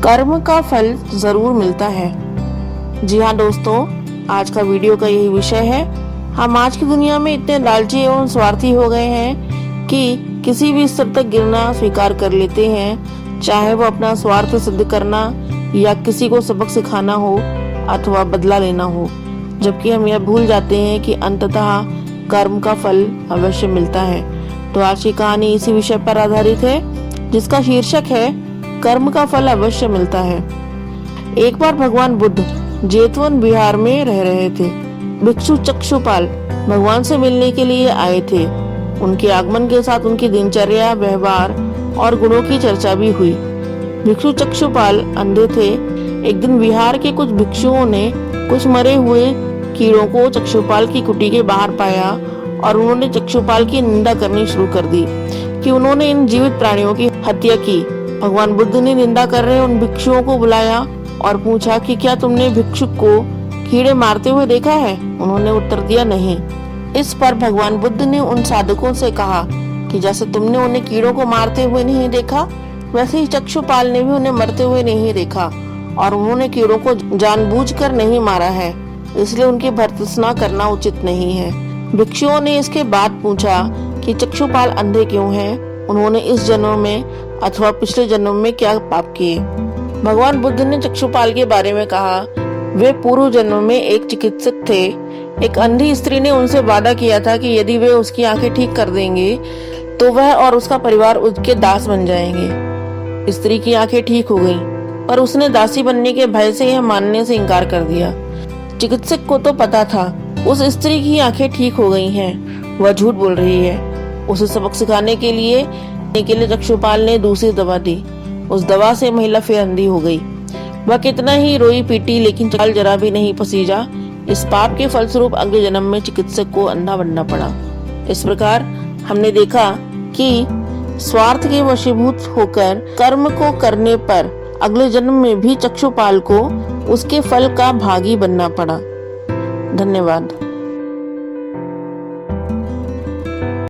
कर्म का फल जरूर मिलता है। जी हाँ दोस्तों, आज का वीडियो का यही विषय है। हम आज की दुनिया में इतने लालची एवं स्वार्थी हो गए हैं कि किसी भी स्तर तक गिरना स्वीकार कर लेते हैं, चाहे वो अपना स्वार्थ सिद्ध करना या किसी को सबक सिखाना हो अथवा बदला लेना हो, जबकि हम यह भूल जाते हैं कि अंततः कर्म का फल अवश्य मिलता है। तो आज की कहानी इसी विषय पर आधारित है, जिसका शीर्षक है कर्म का फल अवश्य मिलता है। एक बार भगवान बुद्ध जेतवन बिहार में रह रहे थे। भिक्षु चक्षुपाल भगवान से मिलने के लिए आए थे। उनके आगमन के साथ उनकी दिनचर्या, व्यवहार और गुणों की चर्चा भी हुई। भिक्षु चक्षुपाल अंधे थे। एक दिन बिहार के कुछ भिक्षुओं ने कुछ मरे हुए कीड़ों को चक्षुपाल की कुटी के बाहर पाया और उन्होंने चक्षुपाल की निंदा करनी शुरू कर दी कि उन्होंने इन जीवित प्राणियों की हत्या की। भगवान बुद्ध ने निंदा कर रहे उन भिक्षुओं को बुलाया और पूछा कि क्या तुमने भिक्षुक को कीड़े मारते हुए देखा है? उन्होंने उत्तर दिया नहीं। इस पर भगवान बुद्ध ने उन साधकों से कहा कि जैसे तुमने उन्हें कीड़ों को मारते हुए नहीं देखा, वैसे ही चक्षुपाल ने भी उन्हें मरते हुए नहीं देखा और उन्होंने कीड़ों को जानबूझकर नहीं मारा है, इसलिए उनकी भर्त्सना करना उचित नहीं है। भिक्षुओं ने इसके बाद पूछा कि चक्षुपाल अंधे क्यों हैं? उन्होंने इस जन्म में अथवा पिछले जन्म में क्या पाप किए? भगवान बुद्ध ने चक्षुपाल के बारे में कहा, वे पूर्व जन्म में एक चिकित्सक थे। एक अंधी स्त्री ने उनसे वादा किया था कि यदि वे उसकी आंखें ठीक कर देंगे तो वह और उसका परिवार उसके दास बन जाएंगे। स्त्री की आंखें ठीक हो गईं, पर उसने दासी बनने के भय से यह मानने से इनकार कर दिया। चिकित्सक को तो पता था उस स्त्री की आंखें ठीक हो गई हैं, वह झूठ बोल रही है। उसे सबक सिखाने के लिए चक्षुपाल ने दूसरी दवा दी। उस दवा से महिला फिर अंधी हो गई। वह कितना ही रोई पीटी, लेकिन चक्षुपाल जरा भी नहीं पसीजा। इस पाप के फलस्वरूप अगले जन्म में चिकित्सक को अंधा बनना पड़ा। इस प्रकार हमने देखा कि स्वार्थ के वशीभूत होकर कर्म को करने पर अगले जन्म में भी चक्षुपाल को उसके फल का भागी बनना पड़ा। धन्यवाद।